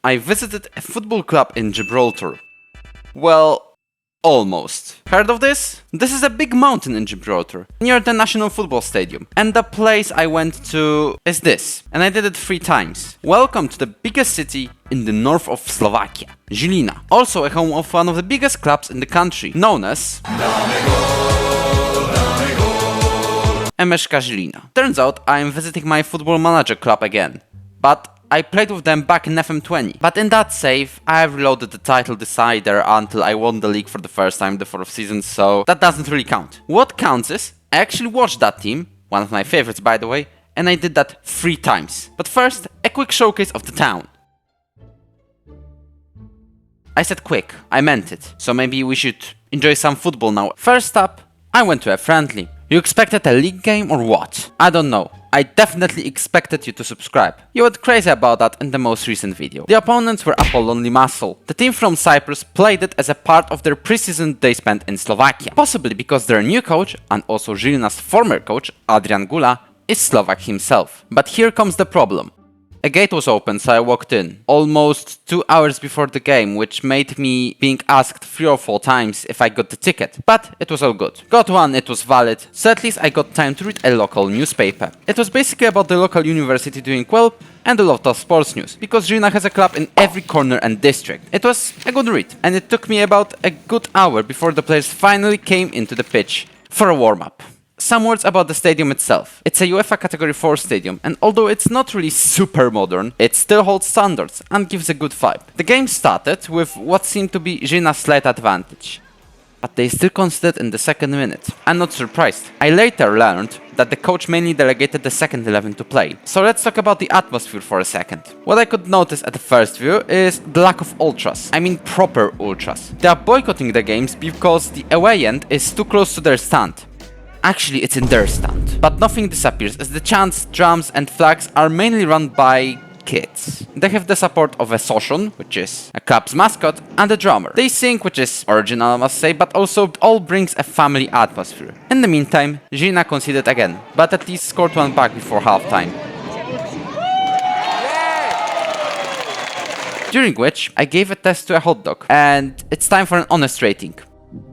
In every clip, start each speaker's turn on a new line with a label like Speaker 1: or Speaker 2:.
Speaker 1: I visited a football club in Gibraltar. Well, almost. Heard of this? This is a big mountain in Gibraltar, near the National Football Stadium. And the place I went to is this. And I did it 3 times. Welcome to the biggest city in the north of Slovakia, Zilina. Also a home of one of the biggest clubs in the country, known as Emeszka Zilina. Turns out I am visiting my Football Manager club again. But I played with them back in FM20, but in that save, I have reloaded the title decider until I won the league for the first time the 4th season, so that doesn't really count. What counts is, I actually watched that team, one of my favorites by the way, and I did that 3 times. But first, a quick showcase of the town. I said quick, I meant it, so maybe we should enjoy some football now. First up, I went to a friendly. You expected a league game or what? I don't know. I definitely expected you to subscribe. You went crazy about that in the most recent video. The opponents were Apollon Limassol. The team from Cyprus played it as a part of their preseason they spent in Slovakia. Possibly because their new coach, and also Zilina's former coach, Adrian Gula, is Slovak himself. But here comes the problem. A gate was open, so I walked in, almost 2 hours before the game, which made me being asked 3 or 4 times if I got the ticket, but it was all good. Got one, it was valid, so at least I got time to read a local newspaper. It was basically about the local university doing well, and a lot of sports news, because Zilina has a club in every corner and district. It was a good read, and it took me about a good hour before the players finally came into the pitch for a warm-up. Some words about the stadium itself. It's a UEFA Category 4 stadium, and although it's not really super modern, it still holds standards and gives a good vibe. The game started with what seemed to be Zilina's slight advantage, but they still conceded in the 2nd minute. I'm not surprised. I later learned that the coach mainly delegated the second 11 to play. So let's talk about the atmosphere for a second. What I could notice at the first view is the lack of ultras. I mean proper ultras. They are boycotting the games because the away end is too close to their stand. Actually, it's in their stand. But nothing disappears as the chants, drums and flags are mainly run by kids. They have the support of a Soshon, which is a club's mascot, and a drummer. They sing, which is original I must say, but also it all brings a family atmosphere. In the meantime, Zilina conceded again, but at least scored one back before halftime. During which, I gave a test to a hot dog, and it's time for an honest rating.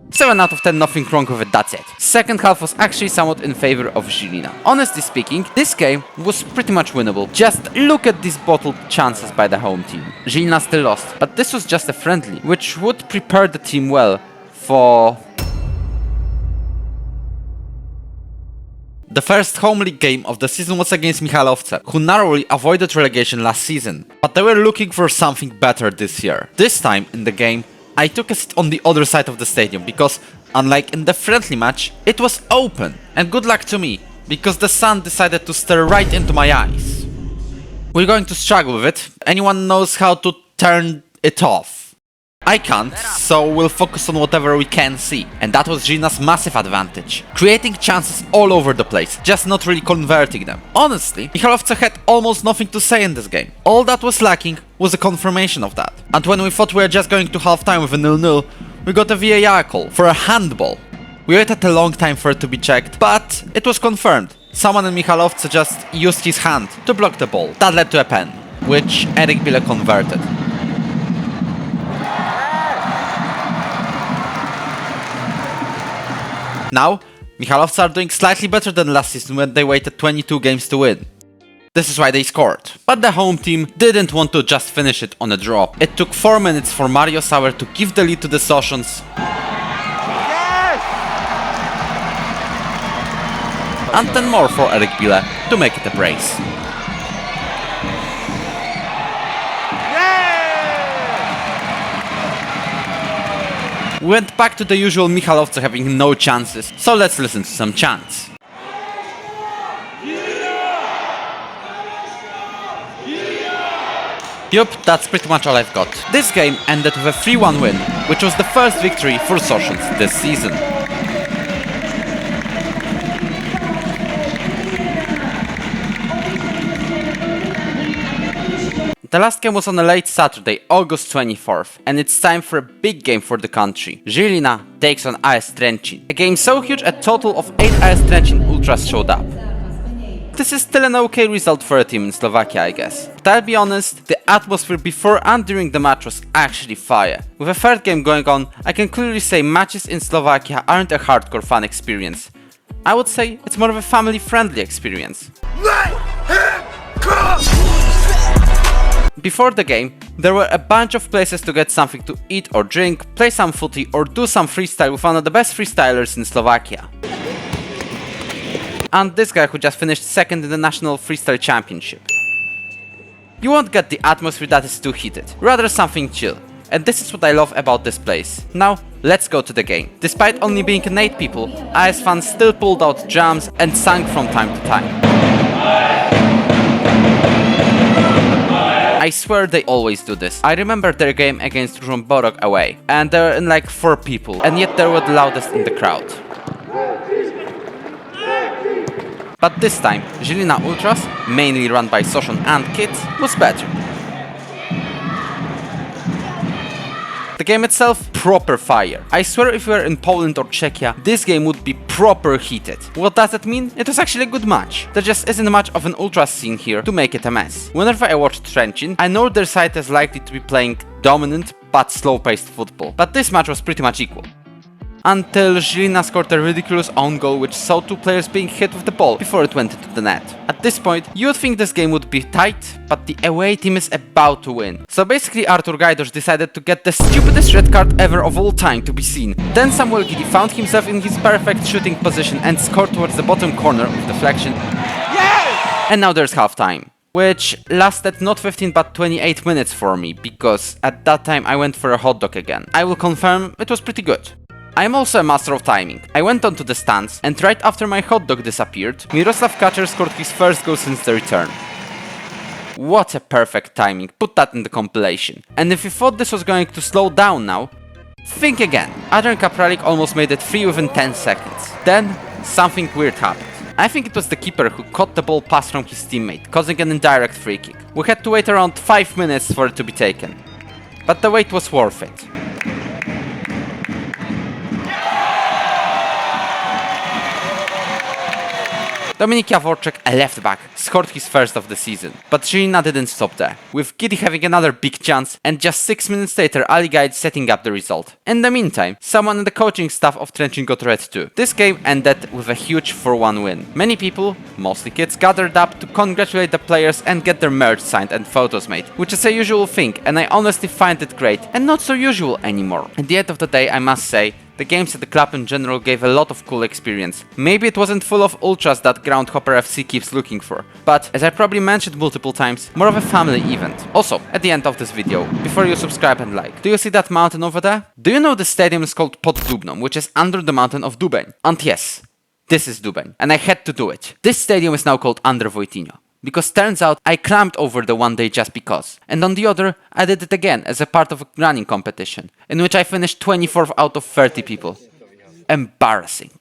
Speaker 1: 7 out of 10, nothing wrong with it, that's it. Second half was actually somewhat in favor of Zilina. Honestly speaking, this game was pretty much winnable. Just look at these bottled chances by the home team. Zilina still lost, but this was just a friendly, which would prepare the team well for the first home league game of the season was against Michalovce, who narrowly avoided relegation last season. But they were looking for something better this year. This time in the game, I took a seat on the other side of the stadium because, unlike in the friendly match, it was open. And good luck to me, because the sun decided to stare right into my eyes. We're going to struggle with it. Anyone knows how to turn it off? I can't, so we'll focus on whatever we can see. And that was Zilina's massive advantage. Creating chances all over the place, just not really converting them. Honestly, Michalovce had almost nothing to say in this game. All that was lacking was a confirmation of that. And when we thought we were just going to halftime with a 0-0, we got a VAR call for a handball. We waited a long time for it to be checked, but it was confirmed. Someone in Michalovce just used his hand to block the ball. That led to a pen, which Eric Bile converted. Now, Michalovce are doing slightly better than last season when they waited 22 games to win. This is why they scored. But the home team didn't want to just finish it on a draw. It took 4 minutes for Mario Sauer to give the lead to the Soshons. Yes! And 10 more for Eric Bile to make it a brace. We went back to the usual Michalovce having no chances, so let's listen to some chants. Yup, that's pretty much all I've got. This game ended with a 3-1 win, which was the first victory for Soshons this season. The last game was on a late Saturday, August 24th, and it's time for a big game for the country. Zilina takes on AS Trenčín. A game so huge a total of 8 AS Trenčín ultras showed up. This is still an okay result for a team in Slovakia, I guess. But I'll be honest, the atmosphere before and during the match was actually fire. With a third game going on, I can clearly say matches in Slovakia aren't a hardcore fun experience. I would say it's more of a family-friendly experience. Let him come! Before the game, there were a bunch of places to get something to eat or drink, play some footy or do some freestyle with one of the best freestylers in Slovakia. And this guy who just finished second in the National Freestyle Championship. You won't get the atmosphere that is too heated, rather something chill. And this is what I love about this place. Now, let's go to the game. Despite only being 8 people, IS fans still pulled out drums and sang from time to time. I swear they always do this. I remember their game against Borok away, and there were like 4 people, and yet they were the loudest in the crowd. But this time, Zilina Ultras, mainly run by Soshon and kids, was better. The game itself, proper fire. I swear if we were in Poland or Czechia, this game would be proper heated. What does that mean? It was actually a good match. There just isn't much of an ultra scene here to make it a mess. Whenever I watch Trencin, I know their side is likely to be playing dominant but slow-paced football. But this match was pretty much equal. Until Zilina scored a ridiculous own goal which saw 2 players being hit with the ball before it went into the net. At this point, you would think this game would be tight, but the away team is about to win. So basically Artur Gajdosz decided to get the stupidest red card ever of all time to be seen. Then Samuel Gidi found himself in his perfect shooting position and scored towards the bottom corner with deflection. Yes! And now there's halftime, which lasted not 15 but 28 minutes for me, because at that time I went for a hot dog again. I will confirm it was pretty good. I am also a master of timing. I went onto the stands, and right after my hot dog disappeared, Miroslav Kacer scored his first goal since the return. What a perfect timing, put that in the compilation. And if you thought this was going to slow down now, think again. Adrian Kapralik almost made it 3 within 10 seconds. Then, something weird happened. I think it was the keeper who caught the ball pass from his teammate, causing an indirect free kick. We had to wait around 5 minutes for it to be taken. But the wait was worth it. Dominik Jaworczyk, a left back, scored his first of the season. But Zilina didn't stop there, with Gidi having another big chance and just 6 minutes later Ali Gajic setting up the result. In the meantime, someone in the coaching staff of Trencin got red too. This game ended with a huge 4-1 win. Many people, mostly kids, gathered up to congratulate the players and get their merch signed and photos made, which is a usual thing, and I honestly find it great and not so usual anymore. At the end of the day, I must say, the games at the club in general gave a lot of cool experience. Maybe it wasn't full of ultras that Groundhopper FC keeps looking for, but as I probably mentioned multiple times, more of a family event. Also, at the end of this video, before you subscribe and like, do you see that mountain over there? Do you know the stadium is called Pod Dubną, which is under the mountain of Dubeń? And yes, this is Dubeń, and I had to do it. This stadium is now called Under Wojtinio, because turns out I climbed over the one day just because. And on the other, I did it again as a part of a running competition, in which I finished 24th out of 30 people. Embarrassing.